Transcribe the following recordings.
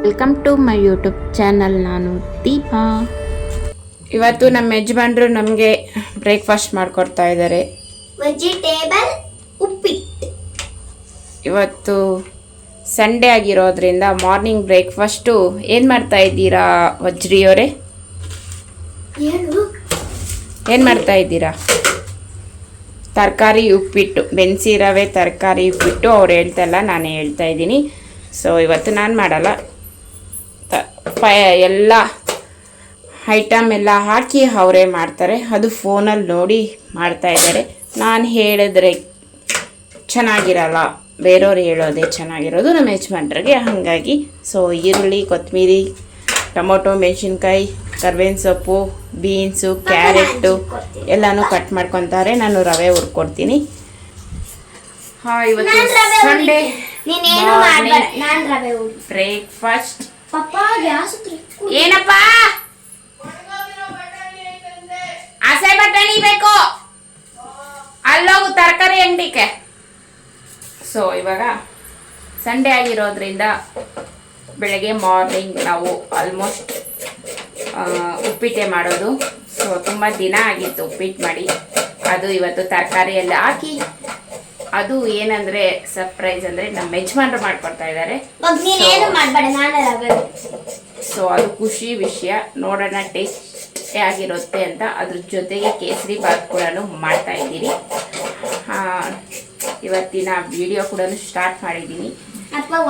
Welcome to my YouTube channel. ನಾನು ದೀಪಾ. ಇವತ್ತು ನಮ್ಮ ಯಜಮಾನ್ರು ನಮಗೆ ಬ್ರೇಕ್ಫಾಸ್ಟ್ ಮಾಡಿಕೊಡ್ತಾ ಇದ್ದಾರೆ. ವೆಜಿಟೇಬಲ್ ಉಪ್ಪಿಟ್ಟು. ಇವತ್ತು ಸಂಡೇ ಆಗಿರೋದ್ರಿಂದ ಮಾರ್ನಿಂಗ್ ಬ್ರೇಕ್ಫಾಸ್ಟು ಏನು ಮಾಡ್ತಾ ಇದ್ದೀರಾ ವಜ್ರಿಯವರೇ? ಏನು ಮಾಡ್ತಾ ಇದ್ದೀರಾ? ತರಕಾರಿ ಉಪ್ಪಿಟ್ಟು, ಬೆನ್ಸಿ ರವೆ ತರಕಾರಿ ಉಪ್ಪಿಟ್ಟು. ಅವ್ರು ಹೇಳ್ತಾ ಇಲ್ಲ, ನಾನೇ ಹೇಳ್ತಾ ಇದ್ದೀನಿ. ಸೊ ಇವತ್ತು ನಾನು ಮಾಡಲ್ಲ, ಎಲ್ಲ ಐಟಮ್ ಎಲ್ಲ ಹಾಕಿ ಅವರೇ ಮಾಡ್ತಾರೆ. ಅದು ಫೋನಲ್ಲಿ ನೋಡಿ ಮಾಡ್ತಾ ಇದ್ದಾರೆ. ನಾನು ಹೇಳಿದ್ರೆ ಚೆನ್ನಾಗಿರಲ್ಲ, ಬೇರೆಯವ್ರು ಹೇಳೋದೇ ಚೆನ್ನಾಗಿರೋದು ನಮ್ಮ ಯಜಮಾನ್ರಿಗೆ. ಹಾಗಾಗಿ ಸೊ ಈರುಳ್ಳಿ, ಕೊತ್ತಂಬರಿ, ಟೊಮೊಟೊ, ಮೆಣಸಿನ್ಕಾಯಿ, ಕರ್ಬೇವಿನ ಸೊಪ್ಪು, ಬೀನ್ಸು, ಕ್ಯಾರೆಟು ಎಲ್ಲನೂ ಕಟ್ ಮಾಡ್ಕೊತಾರೆ. ನಾನು ರವೆ ಹುರ್ಕೊಡ್ತೀನಿ. ಹಾಂ, ಇವತ್ತು ಸಂಡೇ ಬ್ರೇಕ್ಫಾಸ್ಟ್. ಏನಪ್ಪ? ಹಸೆ ಬಟಾಣಿ ಬೇಕು, ಅಲ್ಲೋಗು ತರಕಾರಿ ಅಂಗಡಿಗೆ. ಸೊ ಇವಾಗ ಸಂಡೇ ಆಗಿರೋದ್ರಿಂದ ಬೆಳಗ್ಗೆ ಮಾರ್ನಿಂಗ್ ನಾವು ಆಲ್ಮೋಸ್ಟ್ ಉಪ್ಪಿಟ್ಟೆ ಮಾಡೋದು. ಸೊ ತುಂಬ ದಿನ ಆಗಿತ್ತು ಉಪ್ಪಿಟ್ಟು ಮಾಡಿ. ಅದು ಇವತ್ತು ತರಕಾರಿ ಎಲ್ಲ ಹಾಕಿ, ಅದು ಏನಂದ್ರೆ ಸರ್ಪ್ರೈಸ್ ಅಂದ್ರೆ ನಮ್ಮ ಯಜಮಾನ್ರು ಮಾಡ್ಕೊಡ್ತಾ ಇದ್ದಾರೆ. ಸೊ ಅದು ಖುಷಿ ವಿಷಯ. ನೋಡೋಣ ಟೇಸ್ಟ್ ಆಗಿರುತ್ತೆ ಅಂತ. ಅದ್ರ ಜೊತೆಗೆ ಕೇಸರಿ ಬಾತ್ ಕೂಡ ಮಾಡ್ತಾ ಇದ್ದೀನಿ. ಇವತ್ತಿನ ವಿಡಿಯೋ ಕೂಡ ಸ್ಟಾರ್ಟ್ ಮಾಡಿದ್ದೀನಿ.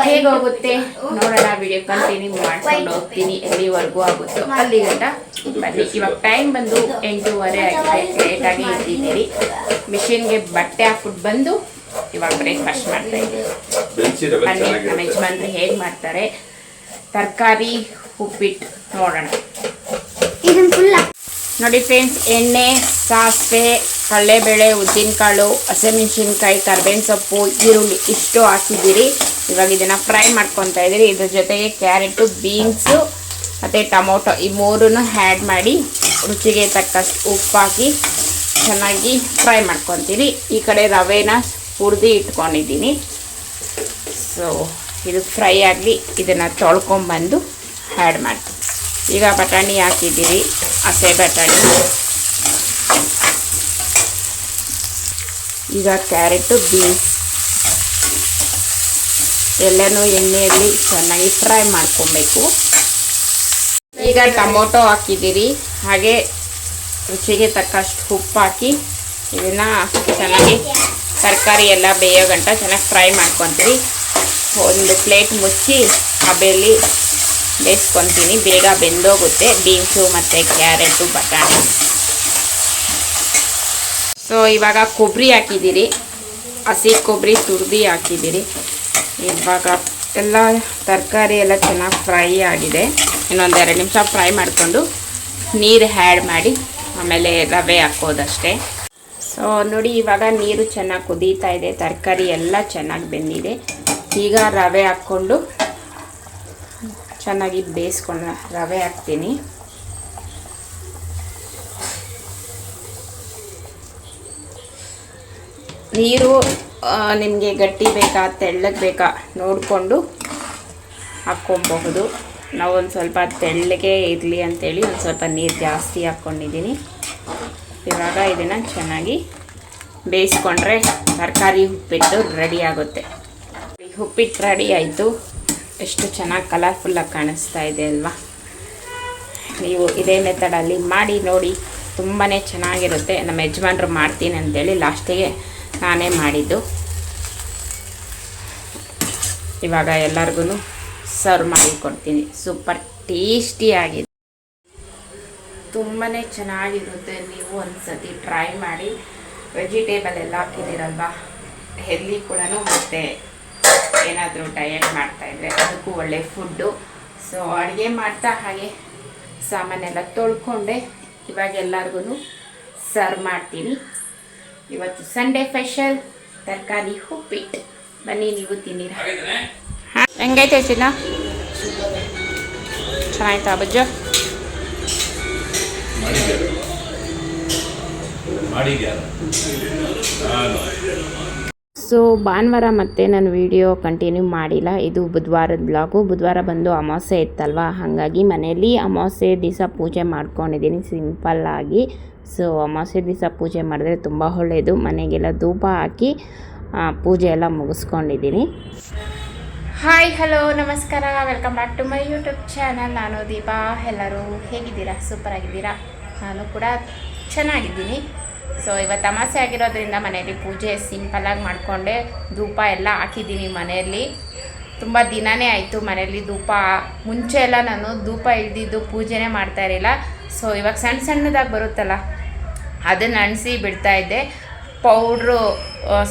ಹೇಗೋಗುತ್ತೆ ನೋಡೋಣ. ವಿಡಿಯೋ ಕಂಟಿನ್ಯೂ ಮಾಡ್ಕೊಂಡು ಹೋಗ್ತೀನಿ, ಎಲ್ಲಿವರೆಗೂ ಆಗುತ್ತೋ ಅಲ್ಲಿ ಗಂಟ ಬನ್ನಿ. ಇವಾಗ ಟೈಮ್ ಬಂದು 8:30 ಆಗಿದೆ. ಲೇಟಾಗಿ ಇಟ್ಟಿದ್ದೀರಿ. ಮಿಷಿನ್ಗೆ ಬಟ್ಟೆ ಹಾಕ್ಬಿಟ್ಟು ಬಂದು ಇವಾಗ ಬ್ರೇಕ್ಫಾಸ್ಟ್ ಮಾಡ್ತಾ ಇದ್ದೀನಿ. ಬನ್ನಿ ನಮ್ಮ ಯಜಮಾನ್ರು ಹೇಗೆ ಮಾಡ್ತಾರೆ ತರಕಾರಿ ಉಪ್ಪಿಟ್ಟು ನೋಡೋಣ. ನೋಡಿ ಫ್ರೆಂಡ್ಸ್, ಎಣ್ಣೆ, ಸಾಸಿವೆ, ಕಡಲೆಬೇಳೆ, ಉದ್ದಿನಕಾಳು, ಹಸಿಮೆಣಸಿನ್ಕಾಯಿ, ಕರ್ಬೇವಿನ ಸೊಪ್ಪು, ಈರುಳ್ಳಿ ಇಷ್ಟು ಹಾಕಿದ್ದೀರಿ. ಇವಾಗ ಇದನ್ನು ಫ್ರೈ ಮಾಡ್ಕೊತಾ ಇದ್ದೀರಿ. ಇದ್ರ ಜೊತೆಗೆ ಕ್ಯಾರೆಟು, ಬೀನ್ಸು ಮತ್ತು ಟೊಮೊಟೊ ಈ ಮೂರನ್ನು ಆ್ಯಡ್ ಮಾಡಿ ರುಚಿಗೆ ತಕ್ಕಷ್ಟು ಉಪ್ಪು ಹಾಕಿ ಚೆನ್ನಾಗಿ ಫ್ರೈ ಮಾಡ್ಕೊತೀರಿ. ಈ ಕಡೆ ರವೆನ ಹುರಿದು ಇಟ್ಕೊಂಡಿದ್ದೀನಿ. ಸೊ ಇದು ಫ್ರೈ ಆಗಲಿ, ಇದನ್ನು ತೊಳ್ಕೊಂಬಂದು ಆ್ಯಡ್ ಮಾಡ್ತೀನಿ. ಈಗ ಬಟಾಣಿ ಹಾಕಿದ್ದೀರಿ, ಹಸೆ ಬಟಾಣಿ. ಈಗ ಕ್ಯಾರೆಟು, ಬೀನ್ಸ್ ಎಲ್ಲನೂ ಎಣ್ಣೆಯಲ್ಲಿ ಚೆನ್ನಾಗಿ ಫ್ರೈ ಮಾಡ್ಕೊಬೇಕು. ಈಗ ಟೊಮೊಟೊ ಹಾಕಿದ್ದೀರಿ, ಹಾಗೆ ರುಚಿಗೆ ತಕ್ಕಷ್ಟು ಉಪ್ಪು ಹಾಕಿ ಇದನ್ನು ಚೆನ್ನಾಗಿ ತರಕಾರಿ ಎಲ್ಲ ಬೇಯೋ ಗಂಟ ಚೆನ್ನಾಗಿ ಫ್ರೈ ಮಾಡ್ಕೊತೀವಿ. ಒಂದು ಪ್ಲೇಟ್ ಮುಚ್ಚಿ ಹಬೆಯಲ್ಲಿ ಬೇಯಿಸ್ಕೊತೀನಿ. ಬೇಗ ಬೆಂದೋಗುತ್ತೆ ಬೀನ್ಸು ಮತ್ತು ಕ್ಯಾರೆಟು, ಬಟಾಣಿ. ಸೊ ಇವಾಗ ಕೊಬ್ಬರಿ ಹಾಕಿದ್ದೀರಿ, ಹಸಿ ಕೊಬ್ಬರಿ ತುರಿದು ಹಾಕಿದ್ದೀರಿ. ಇವಾಗ ಎಲ್ಲ ತರಕಾರಿ ಎಲ್ಲ ಚೆನ್ನಾಗಿ ಫ್ರೈ ಆಗಿದೆ. ಇನ್ನೊಂದು 2 ನಿಮಿಷ ಫ್ರೈ ಮಾಡಿಕೊಂಡು ನೀರು ಆ್ಯಡ್ ಮಾಡಿ ಆಮೇಲೆ ರವೆ ಹಾಕೋದಷ್ಟೇ. ಸೊ ನೋಡಿ, ಇವಾಗ ನೀರು ಚೆನ್ನಾಗಿ ಕುದೀತಾ ಇದೆ, ತರಕಾರಿ ಎಲ್ಲ ಚೆನ್ನಾಗಿ ಬೆಂದಿದೆ. ಈಗ ರವೆ ಹಾಕ್ಕೊಂಡು ಚೆನ್ನಾಗಿ ಬೇಯಿಸ್ಕೊಂಡು ರವೆ ಹಾಕ್ತೀನಿ. ನೀರು ನಿಮಗೆ ಗಟ್ಟಿ ಬೇಕಾ ತೆಳ್ಳಗೆ ಬೇಕಾ ನೋಡಿಕೊಂಡು ಹಾಕ್ಕೊಬಹುದು. ನಾವು ಒಂದು ಸ್ವಲ್ಪ ತೆಳ್ಳಗೆ ಇರಲಿ ಅಂಥೇಳಿ ಒಂದು ಸ್ವಲ್ಪ ನೀರು ಜಾಸ್ತಿ ಹಾಕ್ಕೊಂಡಿದ್ದೀನಿ. ಇವಾಗ ಇದನ್ನು ಚೆನ್ನಾಗಿ ಬೇಯಿಸ್ಕೊಂಡ್ರೆ ತರಕಾರಿ ಉಪ್ಪಿಟ್ಟು ರೆಡಿ ಆಗುತ್ತೆ. ಉಪ್ಪಿಟ್ಟು ರೆಡಿ ಆಯಿತು. ಎಷ್ಟು ಚೆನ್ನಾಗಿ ಕಲರ್ಫುಲ್ಲಾಗಿ ಕಾಣಿಸ್ತಾ ಇದೆ ಅಲ್ವಾ? ನೀವು ಇದೇ ಮೆಥಡಲ್ಲಿ ಮಾಡಿ ನೋಡಿ, ತುಂಬಾ ಚೆನ್ನಾಗಿರುತ್ತೆ. ನಮ್ಮ ಯಜಮಾನ್ರು ಮಾಡ್ತೀನಿ ಅಂತೇಳಿ ಲಾಸ್ಟಿಗೆ ನಾನೇ ಮಾಡಿದ್ದು. ಇವಾಗ ಎಲ್ಲರಿಗೂ ಸರ್ವ್ ಮಾಡಿ ಕೊಡ್ತೀನಿ. ಸೂಪರ್ ಟೇಸ್ಟಿಯಾಗಿದೆ, ತುಂಬಾ ಚೆನ್ನಾಗಿರುತ್ತೆ. ನೀವು ಒಂದು ಸತಿ ಟ್ರೈ ಮಾಡಿ. ವೆಜಿಟೇಬಲ್ ಎಲ್ಲ ಹಾಕಿದ್ದೀರಲ್ವ, ಹೆಲ್ದಿ ಕೂಡ, ಮತ್ತು ಏನಾದರೂ ಡಯಟ್ ಮಾಡ್ತಾಯಿದ್ರೆ ಅದಕ್ಕೂ ಒಳ್ಳೆ ಫುಡ್ಡು. ಸೊ ಅಡುಗೆ ಮಾಡ್ತಾ ಹಾಗೆ ಸಾಮಾನೆಲ್ಲ ತೊಳ್ಕೊಂಡೆ ಇವಾಗ ಎಲ್ಲರಿಗೂ ಸರ್ವ್ ಮಾಡ್ತೀನಿ. ಇವತ್ತು ಸಂಡೇ ಸ್ಪೆಷಲ್ ತರಕಾರಿ ಉಪ್ಪಿಟ್ಟು. ಬನ್ನಿ ನೀವು ತಿನ್ನಿರ. ಹಾಂ, ಹೆಂಗೈತೆ ಚಿನ್ನ? ಚೆನ್ನಾಯ್ತಾ ಬಜ್ಜು? ಸೊ ಭಾನುವಾರ ಮತ್ತೆ ನಾನು ವಿಡಿಯೋ ಕಂಟಿನ್ಯೂ ಮಾಡಿಲ್ಲ. ಇದು ಬುಧವಾರದ ಬ್ಲಾಗು. ಬುಧವಾರ ಬಂದು ಅಮಾವಾಸ್ಯೆ ಇತ್ತಲ್ವ, ಹಾಗಾಗಿ ಮನೆಯಲ್ಲಿ ಅಮಾವಾಸ್ಯೆ ದಿವಸ ಪೂಜೆ ಮಾಡ್ಕೊಂಡಿದ್ದೀನಿ ಸಿಂಪಲ್ಲಾಗಿ. ಸೊ ಅಮಾವಾಸ್ಯೆ ದಿವಸ ಪೂಜೆ ಮಾಡಿದ್ರೆ ತುಂಬ ಒಳ್ಳೆಯದು. ಮನೆಗೆಲ್ಲ ಧೂಪ ಹಾಕಿ ಪೂಜೆ ಎಲ್ಲ ಮುಗಿಸ್ಕೊಂಡಿದ್ದೀನಿ. ಹಾಯ್, ಹಲೋ, ನಮಸ್ಕಾರ, welcome back to my YouTube channel. ನಾನು ದೀಪಾ. ಎಲ್ಲರೂ ಹೇಗಿದ್ದೀರಾ? ಸೂಪರ್ ಆಗಿದ್ದೀರಾ? ನಾನು ಕೂಡ ಚೆನ್ನಾಗಿದ್ದೀನಿ. ಸೊ ಇವತ್ತು ಅಮಾವಾಸ್ಯೆ ಆಗಿರೋದ್ರಿಂದ ಮನೆಯಲ್ಲಿ ಪೂಜೆ ಸಿಂಪಲ್ಲಾಗಿ ಮಾಡಿಕೊಂಡೆ. ಧೂಪ ಎಲ್ಲ ಹಾಕಿದ್ದೀನಿ ಮನೆಯಲ್ಲಿ. ತುಂಬ ದಿನವೇ ಆಯಿತು ಮನೆಯಲ್ಲಿ ಧೂಪ. ಮುಂಚೆ ಎಲ್ಲ ನಾನು ಧೂಪ ಇಳಿದಿದ್ದು ಪೂಜೆನೇ ಮಾಡ್ತಾ ಇರಲಿಲ್ಲ. ಸೊ ಇವಾಗ ಸಣ್ಣ ಸಣ್ಣದಾಗಿ ಬರುತ್ತಲ್ಲ, ಅದನ್ನು ಅಣಿಸಿ ಬಿಡ್ತಾಯಿದ್ದೆ. ಪೌಡ್ರು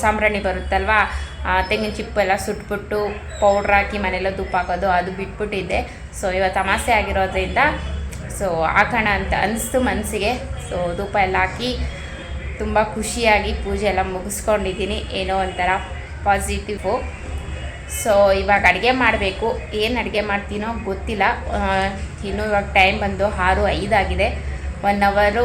ಸಾಂಬ್ರಾಣಿ ಬರುತ್ತಲ್ವ, ತೆಂಗಿನ ಚಿಪ್ಪು ಎಲ್ಲ ಸುಟ್ಬಿಟ್ಟು ಪೌಡ್ರ್ ಹಾಕಿ ಮನೆಯಲ್ಲ ಧೂಪ ಹಾಕೋದು, ಅದು ಬಿಟ್ಬಿಟ್ಟಿದ್ದೆ. ಸೊ ಇವತ್ತು ಅಮಾವಾಸ್ಯೆ ಆಗಿರೋದ್ರಿಂದ ಸೊ ಹಾಕೋಣ ಅಂತ ಅನಿಸ್ತು ಮನಸ್ಸಿಗೆ. ಸೊ ಧೂಪ ಎಲ್ಲ ಹಾಕಿ ತುಂಬ ಖುಷಿಯಾಗಿ ಪೂಜೆ ಎಲ್ಲ ಮುಗಿಸ್ಕೊಂಡಿದ್ದೀನಿ. ಏನೋ ಒಂಥರ ಪಾಸಿಟಿವು. ಸೊ ಇವಾಗ ಅಡುಗೆ ಮಾಡಬೇಕು. ಏನು ಅಡುಗೆ ಮಾಡ್ತೀನೋ ಗೊತ್ತಿಲ್ಲ. ಇನ್ನೂ ಇವಾಗ ಟೈಮ್ ಬಂದು 6:05 ಆಗಿದೆ. 1 ಅವರು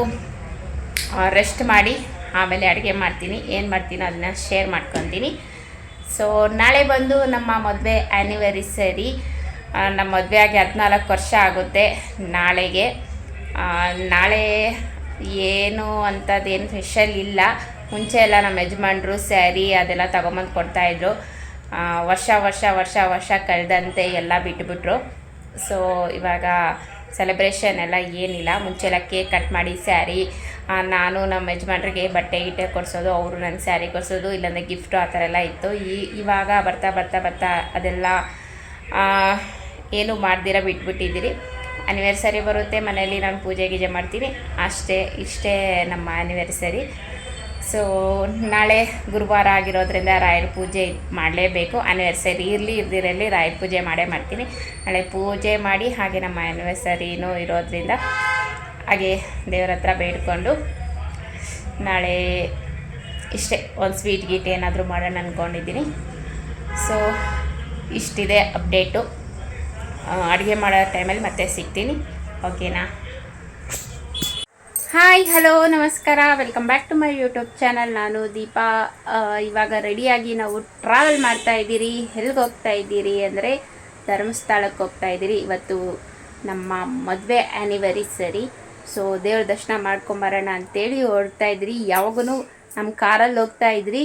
ರೆಸ್ಟ್ ಮಾಡಿ ಆಮೇಲೆ ಅಡುಗೆ ಮಾಡ್ತೀನಿ. ಏನು ಮಾಡ್ತೀನೋ ಅದನ್ನ ಶೇರ್ ಮಾಡ್ಕೊತೀನಿ. ಸೊ ನಾಳೆ ಬಂದು ನಮ್ಮ ಮದುವೆ ಆ್ಯನಿವರ್ಸರಿ. ನಮ್ಮ ಮದುವೆ ಆಗಿ 14 ವರ್ಷ ಆಗುತ್ತೆ ನಾಳೆಗೆ. ನಾಳೆ ಏನು ಅಂಥದ್ದೇನು ಸ್ಪೆಷಲ್ ಇಲ್ಲ. ಮುಂಚೆ ಎಲ್ಲ ನಮ್ಮ ಯಜಮಾನ್ರು ಸ್ಯಾರಿ ಅದೆಲ್ಲ ತೊಗೊಂಬಂದು ಕೊಡ್ತಾಯಿದ್ರು. ವರ್ಷ ಕಳೆದಂತೆ ಎಲ್ಲ ಬಿಟ್ಟುಬಿಟ್ರು. ಸೊ ಇವಾಗ ಸೆಲೆಬ್ರೇಷನ್ ಎಲ್ಲ ಏನಿಲ್ಲ. ಮುಂಚೆ ಎಲ್ಲ ಕೇಕ್ ಕಟ್ ಮಾಡಿ ಸ್ಯಾರಿ, ನಾನು ನಮ್ಮ ಯಜಮಾನ್ರಿಗೆ ಬಟ್ಟೆ ಗಿಟ್ಟೆ ಕೊಡಿಸೋದು, ಅವರು ನನ್ನ ಸ್ಯಾರಿ ಕೊಡಿಸೋದು, ಇಲ್ಲಾಂದರೆ ಗಿಫ್ಟು ಆ ಥರ ಎಲ್ಲ ಇತ್ತು. ಇವಾಗ ಬರ್ತಾ ಅದೆಲ್ಲ ಏನು ಮಾಡ್ದಿರ ಬಿಟ್ಬಿಟ್ಟಿದ್ದೀರಿ. ಆ್ಯನಿವರ್ಸರಿ ಬರುತ್ತೆ, ಮನೆಯಲ್ಲಿ ನಾನು ಪೂಜೆ ಗೀಜೆ ಮಾಡ್ತೀನಿ, ಇಷ್ಟೇ ನಮ್ಮ ಆ್ಯನಿವರ್ಸರಿ. ಸೊ ನಾಳೆ ಗುರುವಾರ ಆಗಿರೋದ್ರಿಂದ ರಾಯರ ಪೂಜೆ ಮಾಡಲೇಬೇಕು. ಆ್ಯನಿವರ್ಸರಿ ಇರದಿರಲಿ ರಾಯರ ಪೂಜೆ ಮಾಡ್ತೀನಿ. ನಾಳೆ ಪೂಜೆ ಮಾಡಿ ಹಾಗೆ ನಮ್ಮ ಆ್ಯನಿವರ್ಸರಿನೂ ಇರೋದ್ರಿಂದ ಹಾಗೆ ದೇವ್ರ ಹತ್ರ ಬೇಡ್ಕೊಂಡು ನಾಳೆ ಇಷ್ಟೇ ಒಂದು ಸ್ವೀಟ್ ಗೀಟ್ ಏನಾದರೂ ಮಾಡೋಣ ಅಂದ್ಕೊಂಡಿದ್ದೀನಿ. ಸೊ ಇಷ್ಟಿದೆ ಅಪ್ಡೇಟು. ಅಡುಗೆ ಮಾಡೋ ಟೈಮಲ್ಲಿ ಮತ್ತೆ ಸಿಗ್ತೀನಿ, ಓಕೆನಾ? ಹಾಯ್, ಹಲೋ, ನಮಸ್ಕಾರ, welcome back to my YouTube channel. ನಾನು ದೀಪಾ. ಇವಾಗ ರೆಡಿಯಾಗಿ ನಾವು ಟ್ರಾವೆಲ್ ಮಾಡ್ತಾ ಇದ್ದೀರಿ. ಎಲ್ಲಿಗೆ ಹೋಗ್ತಾ ಇದ್ದೀರಿ ಅಂದರೆ ಧರ್ಮಸ್ಥಳಕ್ಕೆ ಹೋಗ್ತಾ ಇದ್ದೀರಿ. ಇವತ್ತು ನಮ್ಮ ಮದುವೆ ಆ್ಯನಿವರ್ಸರಿ. ಸೊ ದೇವ್ರ ದರ್ಶನ ಮಾಡ್ಕೊಂಬರೋಣ ಅಂತೇಳಿ ಹೊರಡ್ತಾ ಇದ್ರಿ. ಯಾವಾಗೂ ನಮ್ಮ ಕಾರಲ್ಲಿ ಹೋಗ್ತಾ ಇದ್ರಿ.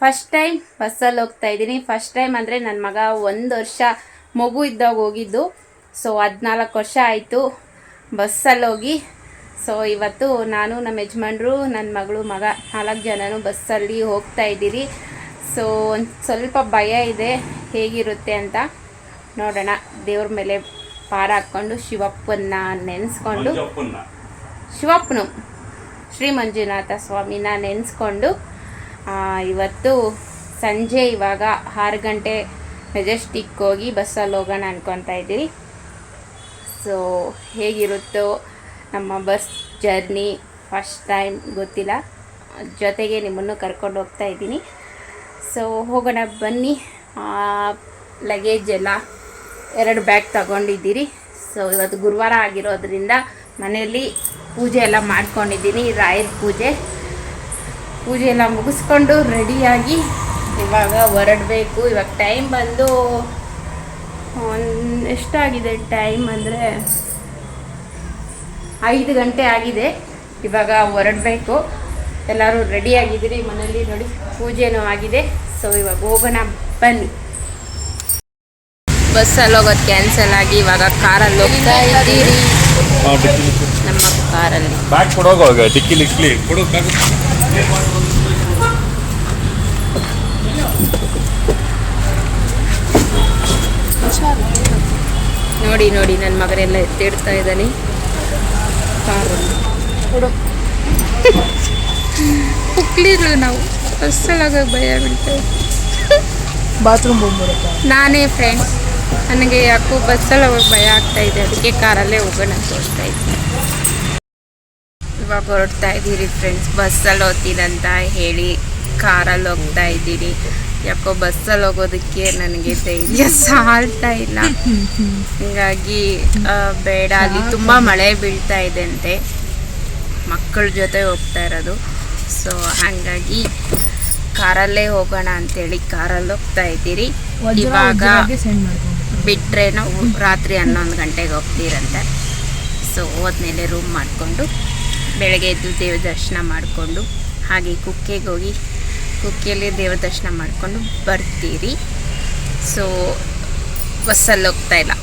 ಫಸ್ಟ್ ಟೈಮ್ ಬಸ್ಸಲ್ಲಿ ಹೋಗ್ತಾ ಇದ್ದೀನಿ. ಫಸ್ಟ್ ಟೈಮ್ ಅಂದರೆ ನನ್ನ ಮಗ 1 ವರ್ಷ ಮಗು ಇದ್ದಾಗ ಹೋಗಿದ್ದು. ಸೊ 14 ವರ್ಷ ಆಯಿತು ಬಸ್ಸಲ್ಲಿ ಹೋಗಿ. ಸೊ ಇವತ್ತು ನಾನು, ನಮ್ಮ ಯಜಮಾನ್ರು, ನನ್ನ ಮಗಳು, ಮಗ 4 ಜನನು ಬಸ್ಸಲ್ಲಿ ಹೋಗ್ತಾ ಇದ್ದೀರಿ. ಸೊ ಒಂದು ಸ್ವಲ್ಪ ಭಯ ಇದೆ ಹೇಗಿರುತ್ತೆ ಅಂತ ನೋಡೋಣ. ದೇವ್ರ ಮೇಲೆ ಪಾರ ಹಾಕ್ಕೊಂಡು ಶಿವಪ್ಪನ್ನ ನೆನೆಸ್ಕೊಂಡು, ಶಿವಪ್ಪನು ಶ್ರೀ ಮಂಜುನಾಥ ಸ್ವಾಮಿನ ನೆನೆಸ್ಕೊಂಡು ಇವತ್ತು ಸಂಜೆ ಇವಾಗ 6 ಗಂಟೆ ಮೆಜೆಸ್ಟಿಕ್ ಹೋಗಿ ಬಸ್ಸಲ್ಲಿ ಹೋಗೋಣ ಅಂದ್ಕೊತಾ ಇದ್ದೀರಿ. ಸೊ ಹೇಗಿರುತ್ತೋ ನಮ್ಮ ಬಸ್ ಜರ್ನಿ, ಫಸ್ಟ್ ಟೈಮ್ ಗೊತ್ತಿಲ್ಲ. ಜೊತೆಗೆ ನಿಮ್ಮನ್ನು ಕರ್ಕೊಂಡು ಹೋಗ್ತಾ ಇದ್ದೀನಿ. ಸೊ ಹೋಗೋಣ ಬನ್ನಿ. ಲಗೇಜ್ ಎಲ್ಲ 2 ಬ್ಯಾಗ್ ತಗೊಂಡಿದ್ದೀರಿ. ಸೊ ಇವತ್ತು ಗುರುವಾರ ಆಗಿರೋದ್ರಿಂದ ಮನೆಯಲ್ಲಿ ಪೂಜೆ ಎಲ್ಲ ಮಾಡ್ಕೊಂಡಿದ್ದೀನಿ. ರಾಯರ ಪೂಜೆ ಎಲ್ಲ ಮುಗಿಸ್ಕೊಂಡು ರೆಡಿಯಾಗಿ ಇವಾಗ ಹೊರಡಬೇಕು. ಇವಾಗ ಟೈಮ್ ಬಂದು ಎಷ್ಟಾಗಿದೆ ಟೈಮ್ ಅಂದರೆ 5 ಗಂಟೆ ಆಗಿದೆ. ಇವಾಗ ಹೊರಡಬೇಕು. ಎಲ್ಲರೂ ರೆಡಿಯಾಗಿದ್ದೀರಿ ಮನೇಲಿ. ನೋಡಿ, ಪೂಜೆನೂ ಆಗಿದೆ. ಸೊ ಇವಾಗ ಹೋಗೋಣ ಬನ್ನಿ. ಬಸ್ಸಲ್ಲಿ ಹೋಗೋದು ಕ್ಯಾನ್ಸಲ್ ಆಗಿ ಇವಾಗ ಕಾರಲ್ಲಿ ಹೋಗ್ತಾ ಇದ್ದೀರಿ. ನಮ್ಮ ಕಾರಲ್ಲಿ ನೋಡಿ ನನ್ನ ಮಗನೆಲ್ಲ ಎತ್ತಿಡ್ತಾ ಇದ್ದಾನೆ ಕಾರಲ್ಲಿ. ಹುಕ್ಲಿಗಳು ನಾವು ಬಸ್ಸಲ್ಲಾಗ ಭಯ ಬೀಳ್ತಾ ಬಾತ್ರೂಮ್ ಹೋಗ್ಬಿಡುತ್ತೆ. ನಾನೇ ಫ್ರೆಂಡ್ಸ್, ನನಗೆ ಯಾಕೋ ಬಸ್ಸಲ್ಲಿ ಹೋಗಿ ಭಯ ಆಗ್ತಾ ಇದೆ, ಅದಕ್ಕೆ ಕಾರಲ್ಲೇ ಹೋಗೋಣ ಅಂತ ತೋರಿಸ್ತಾ ಇದ್ದೀನಿ. ಇವಾಗ ಹೊರಡ್ತಾ ಇದ್ದೀರಿ ಫ್ರೆಂಡ್ಸ್. ಬಸ್ಸಲ್ಲಿ ಹೋಗ್ತೀನಂತ ಹೇಳಿ ಕಾರಲ್ಲಿ ಹೋಗ್ತಾ ಇದ್ದೀನಿ. ಯಾಕೋ ಬಸ್ಸಲ್ಲಿ ಹೋಗೋದಕ್ಕೆ ನನಗೆ ಧೈರ್ಯ ಸಾಲ್ತಾ ಇಲ್ಲ. ಹೀಗಾಗಿ ಬೇಡ, ಅಲ್ಲಿ ತುಂಬ ಮಳೆ ಬೀಳ್ತಾ ಇದೆ ಅಂತೆ. ಮಕ್ಕಳ ಜೊತೆ ಹೋಗ್ತಾ ಇರೋದು. ಸೊ ಹಾಗಾಗಿ ಕಾರಲ್ಲೇ ಹೋಗೋಣ ಅಂತೇಳಿ ಕಾರಲ್ಲಿ ಹೋಗ್ತಾ ಇದ್ದೀರಿ. ಇವಾಗ ಬಿಟ್ಟರೆ ನಾವು ರಾತ್ರಿ 11 ಗಂಟೆಗೆ ಹೋಗ್ತೀರಂತೆ. ಸೊ ಹೋದ್ಮೇಲೆ ರೂಮ್ ಮಾಡಿಕೊಂಡು ಬೆಳಗ್ಗೆ ಎದ್ದು ದೇವ್ರ ದರ್ಶನ ಮಾಡಿಕೊಂಡು ಹಾಗೆ ಕುಕ್ಕೆಗೆ ಹೋಗಿ ಕುಕ್ಕೆಯಲ್ಲಿ ದೇವ್ರ ದರ್ಶನ ಮಾಡಿಕೊಂಡು ಬರ್ತೀರಿ. ಸೊ ಬಸ್ಸಲ್ಲಿ ಹೋಗ್ತಾ ಇಲ್ಲ,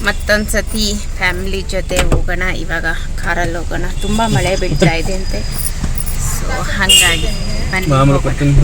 ಮತ್ತೊಂದು ಸತಿ ಫ್ಯಾಮಿಲಿ ಜೊತೆ ಹೋಗೋಣ. ಇವಾಗ ಕಾರಲ್ಲಿ ಹೋಗೋಣ, ತುಂಬ ಮಳೆ ಬೀಳ್ತಾ ಇದೆ ಅಂತೆ. ಸೊ ಹಾಗಾಗಿ ಬನ್ನಿ ಹೋಗೋಣ.